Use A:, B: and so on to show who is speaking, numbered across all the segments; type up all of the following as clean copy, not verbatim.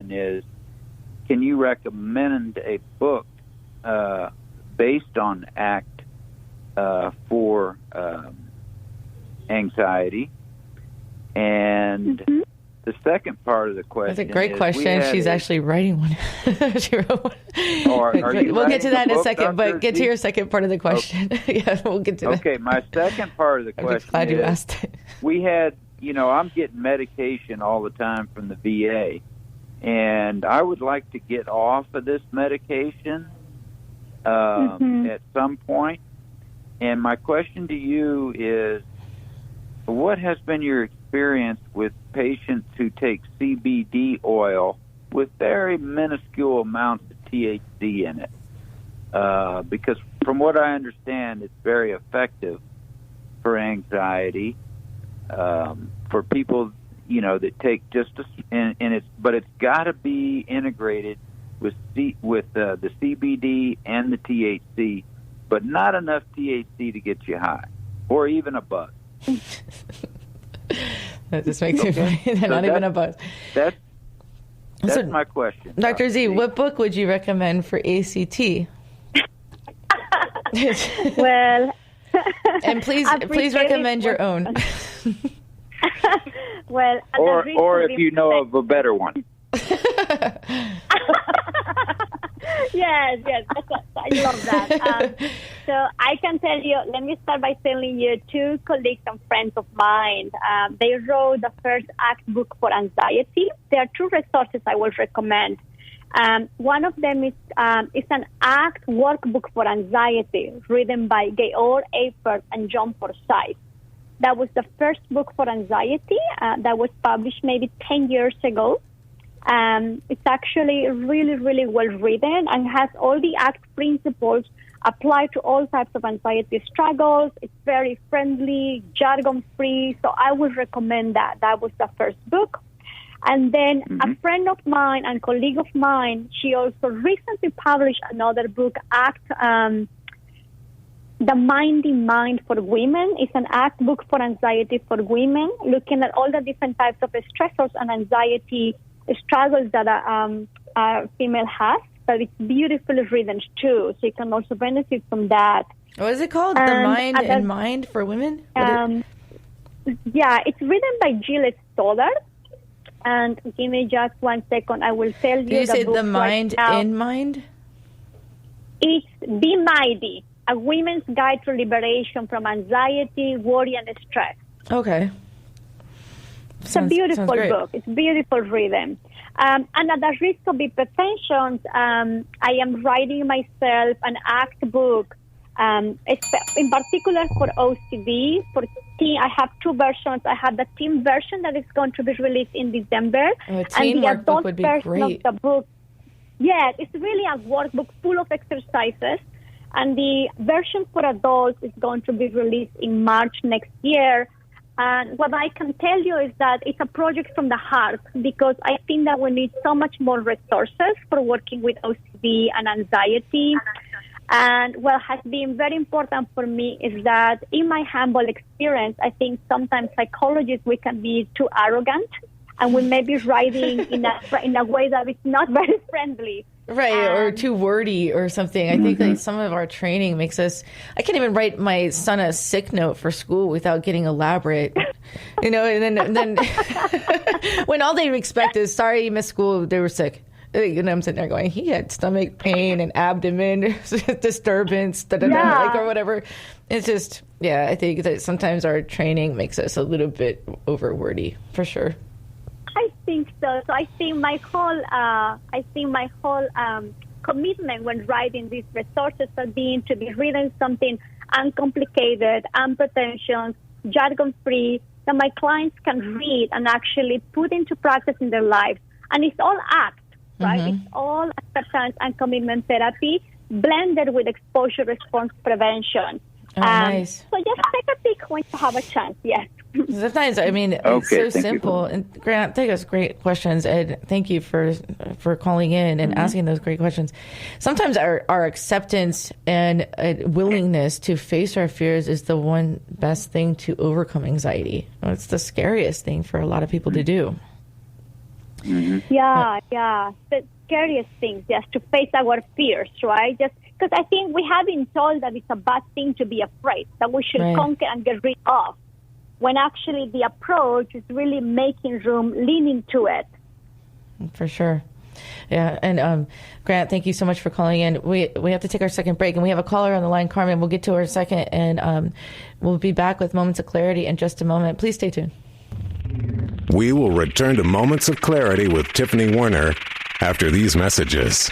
A: question is, can you recommend a book based on ACT for anxiety? And the second part of the question
B: That's a great question. She's actually writing one. She wrote one. We'll get to that in a second, but get to your second part of the question. Okay. Yeah, we'll get to that.
A: Okay, my second part of the question
B: I'm glad you asked it.
A: We had, I'm getting medication all the time from the VA, and I would like to get off of this medication at some point. And my question to you is, what has been your experience with patients who take CBD oil with very minuscule amounts of THC in it? Because from what I understand, it's very effective for anxiety, for people, that take but it's got to be integrated with the CBD and the THC, but not enough THC to get you high or even a buzz.
B: That just makes me funny. Not even a buzz.
A: That's my question.
B: Dr. Z, what book would you recommend for ACT?
C: Well,
B: and please recommend your own.
C: Well,
A: or if you know of a better one.
C: Yes, I love that. So I can tell you, let me start by telling you, two colleagues and friends of mine, they wrote the first ACT book for anxiety. There are two resources I will recommend. One of them is an ACT workbook for anxiety written by Georg Eifert and John Forsyth. That was the first book for anxiety that was published maybe 10 years ago. It's actually really, really well written and has all the ACT principles applied to all types of anxiety struggles. It's very friendly, jargon-free, so I would recommend that. That was the first book. And then a friend of mine and colleague of mine, she also recently published another book, ACT, The Mindy Mind for Women. It's an ACT book for anxiety for women, looking at all the different types of stressors and anxiety struggles that a female has, but it's beautifully written too, so you can also benefit from that.
B: What is it called? The Mind for Women?
C: Yeah, it's written by Jill Stoddard. And give me just 1 second, I will tell you.
B: Did you say The Mind in Mind?
C: It's Be Mighty, A Women's Guide to Liberation from Anxiety, Worry, and Stress.
B: Okay.
C: It's a beautiful book. It's beautiful reading. And at the risk of hypertension, I am writing myself an ACT book, in particular for OCD. For teen, I have two versions. I have the teen version that is going to be released in December.
B: Oh, a teen workbook would be great.
C: Of the book. Yeah, it's really a workbook full of exercises. And the version for adults is going to be released in March next year. And what I can tell you is that it's a project from the heart, because I think that we need so much more resources for working with OCD and anxiety. And what has been very important for me is that in my humble experience, I think sometimes psychologists, we can be too arrogant, and we may be writing in a way that is not very friendly.
B: Right, or too wordy or something. I think like some of our training makes us... I can't even write my son a sick note for school without getting elaborate. And then when all they expect is, sorry, you missed school, they were sick. I'm sitting there going, he had stomach pain and abdomen disturbance, or whatever. It's just, I think that sometimes our training makes us a little bit over wordy, for sure.
C: I think so. So I think my whole commitment when writing these resources has been to be written something uncomplicated, unpretentious, jargon-free, that my clients can read and actually put into practice in their lives. And it's all ACT, right? It's all acceptance and commitment therapy blended with exposure response prevention.
B: Oh, nice.
C: So just take a peek when you have a chance, yes.
B: Sometimes, it's so simple. And Grant, thank us great questions, and thank you for calling in and asking those great questions. Sometimes our acceptance and willingness to face our fears is the one best thing to overcome anxiety. It's the scariest thing for a lot of people to do.
C: Yeah. The scariest things, just to face our fears, right? Just because I think we have been told that it's a bad thing to be afraid, that we should conquer and get rid of, when actually the approach is really making room, leaning to it.
B: For sure. Yeah, and Grant, thank you so much for calling in. We have to take our second break, and we have a caller on the line, Carmen. We'll get to her in a second, and we'll be back with Moments of Clarity in just a moment. Please stay tuned.
D: We will return to Moments of Clarity with Tiffany Warner after these messages.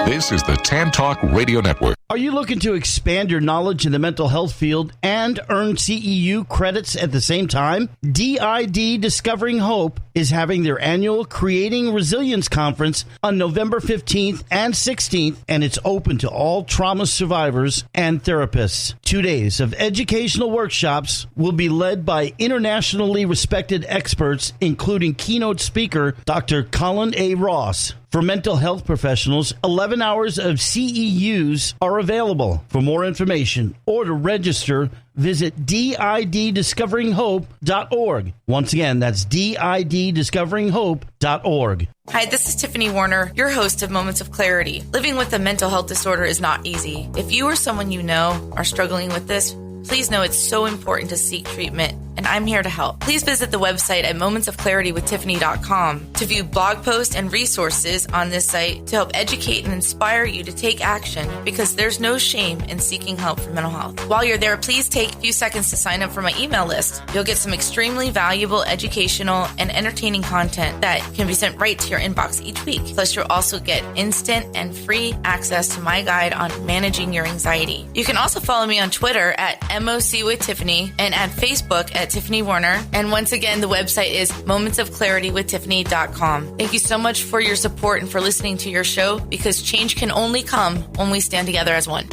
E: This is the Tan Talk Radio Network.
F: Are you looking to expand your knowledge in the mental health field and earn CEU credits at the same time? DID Discovering Hope is having their annual Creating Resilience Conference on November 15th and 16th, and it's open to all trauma survivors and therapists. 2 days of educational workshops will be led by internationally respected experts, including keynote speaker Dr. Colin A. Ross. For mental health professionals, 11 hours of CEUs are available. For more information or to register, visit diddiscoveringhope.org. Once again, that's diddiscoveringhope.org.
G: Hi, this is Tiffany Warner, your host of Moments of Clarity. Living with a mental health disorder is not easy. If you or someone you know are struggling with this, please know it's so important to seek treatment, and I'm here to help. Please visit the website at momentsofclaritywithtiffany.com to view blog posts and resources on this site to help educate and inspire you to take action, because there's no shame in seeking help for mental health. While you're there, please take a few seconds to sign up for my email list. You'll get some extremely valuable educational and entertaining content that can be sent right to your inbox each week. Plus, you'll also get instant and free access to my guide on managing your anxiety. You can also follow me on Twitter at MOC with Tiffany and at Facebook at Tiffany Warner. And once again, the website is momentsofclaritywithtiffany.com. Thank you so much for your support and for listening to your show, because change can only come when we stand together as one.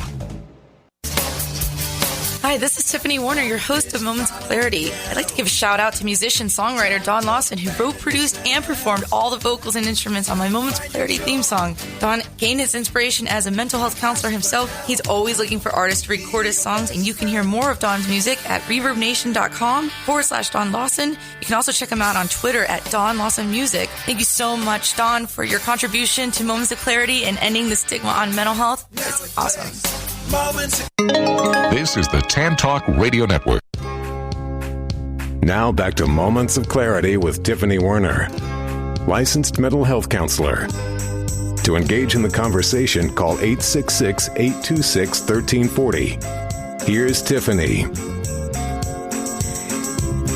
G: Hi, this is Tiffany Warner, your host of Moments of Clarity. I'd like to give a shout out to musician-songwriter Don Lawson, who wrote, produced, and performed all the vocals and instruments on my Moments of Clarity theme song. Don gained his inspiration as a mental health counselor himself. He's always looking for artists to record his songs, and you can hear more of Don's music at reverbnation.com/Don Lawson. You can also check him out on Twitter at Don Lawson Music. Thank you so much, Don, for your contribution to Moments of Clarity and ending the stigma on mental health. It's awesome.
E: This is the Tan Talk Radio Network.
D: Now back to Moments of Clarity with Tiffany Warner, licensed mental health counselor. To engage in the conversation, call 866-826-1340. Here's Tiffany.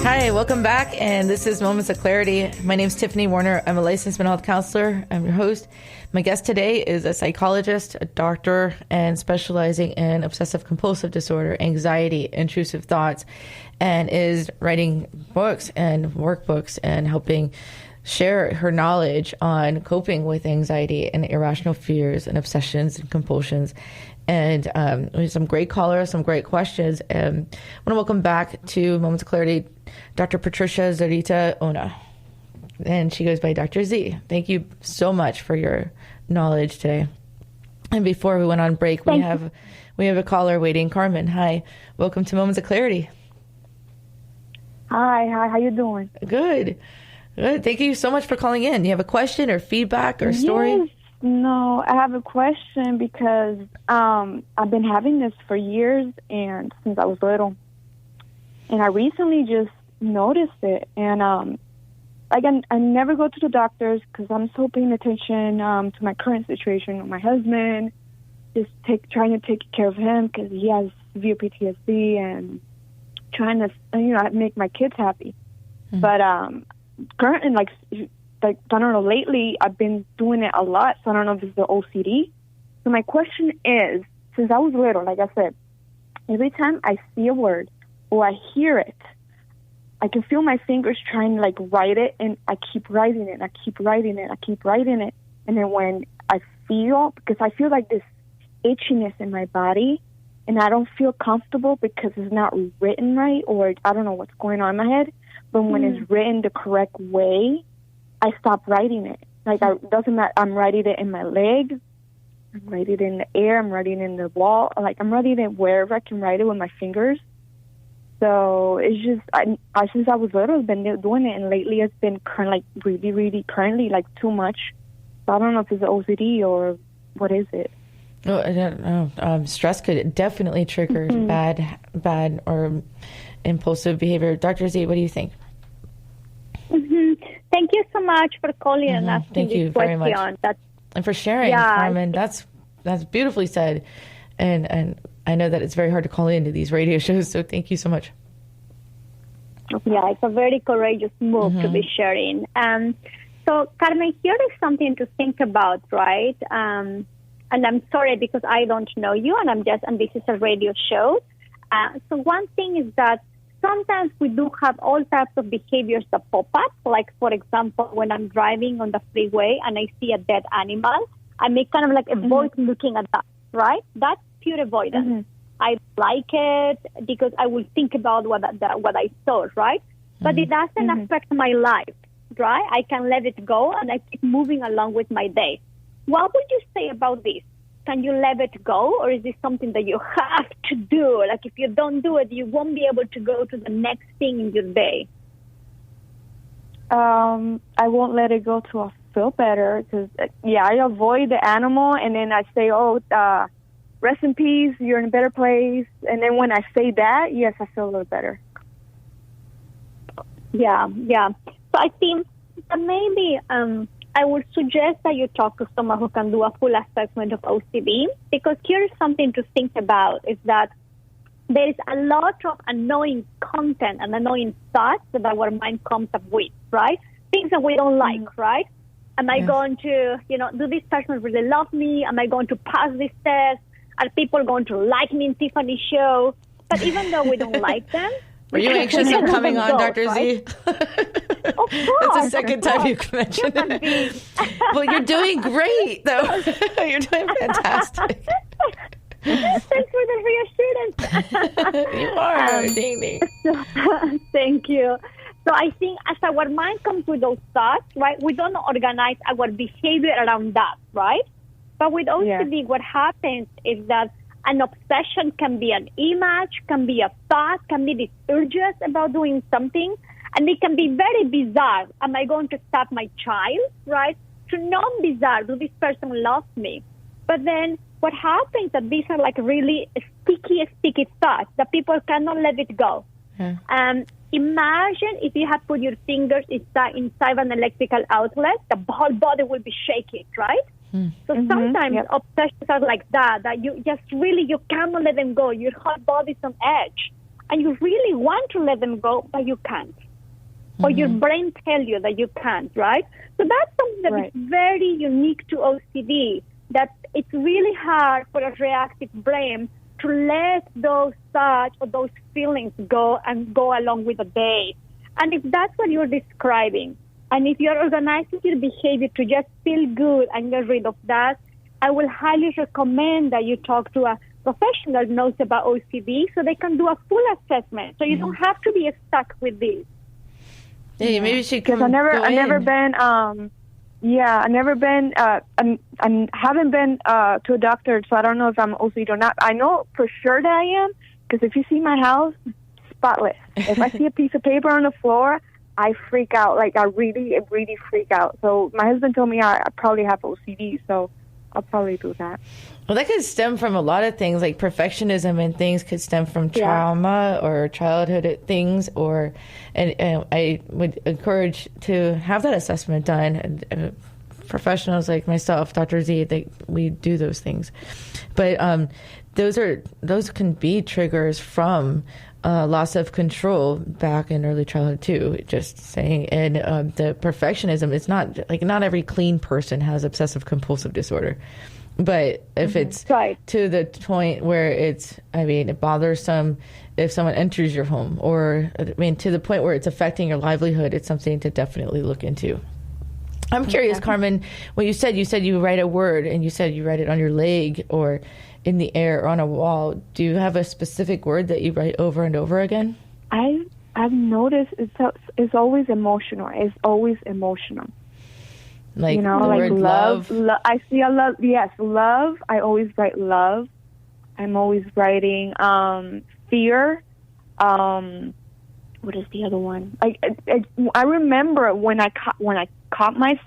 B: Hi, welcome back, and this is Moments of Clarity. My name is Tiffany Warner. I'm a licensed mental health counselor. I'm your host. My guest today is a psychologist, a doctor, and specializing in obsessive-compulsive disorder, anxiety, intrusive thoughts, and is writing books and workbooks and helping share her knowledge on coping with anxiety and irrational fears and obsessions and compulsions. And we have some great callers, some great questions. I want to welcome back to Moments of Clarity Dr. Patricia Zurita Ona. And she goes by Dr. Z. Thank you so much for your knowledge today. And before we went on break, we have a caller waiting. Carmen, hi. Welcome to Moments of Clarity.
H: Hi, how you doing?
B: Good. Thank you so much for calling in. You have a question or feedback or story?
H: Yes. No, I have a question because I've been having this for years and since I was little. And I recently just noticed it. And again, I never go to the doctors because I'm so paying attention to my current situation with my husband, just trying to take care of him because he has severe PTSD and trying to, make my kids happy. Mm-hmm. But currently, like I don't know, lately I've been doing it a lot, so I don't know if it's the OCD. So my question is, since I was little, like I said, every time I see a word or I hear it, I can feel my fingers trying to write it, and I keep writing it, I keep writing it, I keep writing it. And then when I feel like this itchiness in my body, and I don't feel comfortable because it's not written right, or I don't know what's going on in my head, but when it's written the correct way, I stop writing it. It doesn't matter. I'm writing it in my leg, I'm writing it in the air, I'm writing it in the wall. I'm writing it wherever I can write it with my fingers. So it's just, I since I was little, I've been doing it, and lately it's been currently like too much. So I don't know if it's OCD or what is it.
B: Oh, I don't know. Stress could definitely trigger bad or impulsive behavior. Dr. Z, what do you think?
C: Thank you so much for calling and asking
B: Thank you
C: this
B: very
C: question.
B: much. And for sharing, Carmen. That's beautifully said. And I know that it's very hard to call into these radio shows, so thank you so much.
C: Yeah, it's a very courageous move to be sharing. So, Carmen, here is something to think about, right? And I'm sorry because I don't know you, and this is a radio show. So one thing is that sometimes we do have all types of behaviors that pop up. Like, for example, when I'm driving on the freeway and I see a dead animal, I may kind of like avoid looking at that, right? That's pure avoidance. I like it because I will think about what I saw, right? But it doesn't affect my life, right? I can let it go and I keep moving along with my day. What would you say about this? Can you let it go, or is this something that you have to do? Like, if you don't do it, you won't be able to go to the next thing in your day.
H: I won't let it go till I feel better because, I avoid the animal, and then I say, rest in peace, you're in a better place. And then when I say that, yes, I feel a little better. Yeah. So I think that maybe I would suggest that you talk to someone who can do a full assessment of OCD, because here's something to think about is that there is a lot of annoying content and annoying thoughts that our mind comes up with, right? Things that we don't like, right? Am I going to, do this person really love me? Am I going to pass this test? Are people going to like me in Tiffany's show? But even though we don't like them...
B: Were you anxious of coming on, Dr.
C: Right?
B: Z?
C: Of course.
B: That's the second time you've mentioned it. Well, you're doing great, though. You're doing fantastic.
C: Thanks for the reassurance.
B: You are. Ding, ding.
C: Thank you. So I think as our mind comes with those thoughts, right, we don't organize our behavior around that, right? But with OCD, what happens is that an obsession can be an image, can be a thought, can be these urges about doing something, and it can be very bizarre. Am I going to stab my child, right? To non-bizarre, do this person love me? But then what happens is that these are like really sticky thoughts that people cannot let it go. Imagine if you have put your fingers inside an electrical outlet, the whole body will be shaking, right? So sometimes obsessions are like that you just really, you cannot let them go. Your whole body's on edge. And you really want to let them go, but you can't. Or your brain tells you that you can't, right? So that's something that is very unique to OCD, that it's really hard for a reactive brain to let those thoughts or those feelings go and go along with the day. And if that's what you're describing, and if you're organizing your behavior to just feel good and get rid of that, I will highly recommend that you talk to a professional who knows about OCD so they can do a full assessment. So you don't have to be stuck with this.
B: Hey, maybe you should come.
H: Because I haven't been to a doctor, so I don't know if I'm OCD or not. I know for sure that I am, because if you see my house, spotless. If I see a piece of paper on the floor, I freak out. Like, I really freak out. So my husband told me I probably have OCD, so I'll probably do that.
B: Well, that could stem from a lot of things, like perfectionism, and things could stem from trauma or childhood things. And I would encourage to have that assessment done. And professionals like myself, Dr. Z, we do those things. But those can be triggers from loss of control back in early childhood too, just saying. And the perfectionism, it's not every clean person has obsessive compulsive disorder. But if it's to the point where it bothersome if someone enters your home, or to the point where it's affecting your livelihood, it's something to definitely look into. I'm curious, Carmen, when you said you write a word, and you said you write it on your leg or in the air or on a wall. Do you have a specific word that you write over and over again?
H: I've noticed it's always emotional. It's always emotional.
B: Like, the
H: like
B: word love.
H: I see a love. Yes, love. I always write love. I'm always writing fear. what is the other one? I remember when I caught myself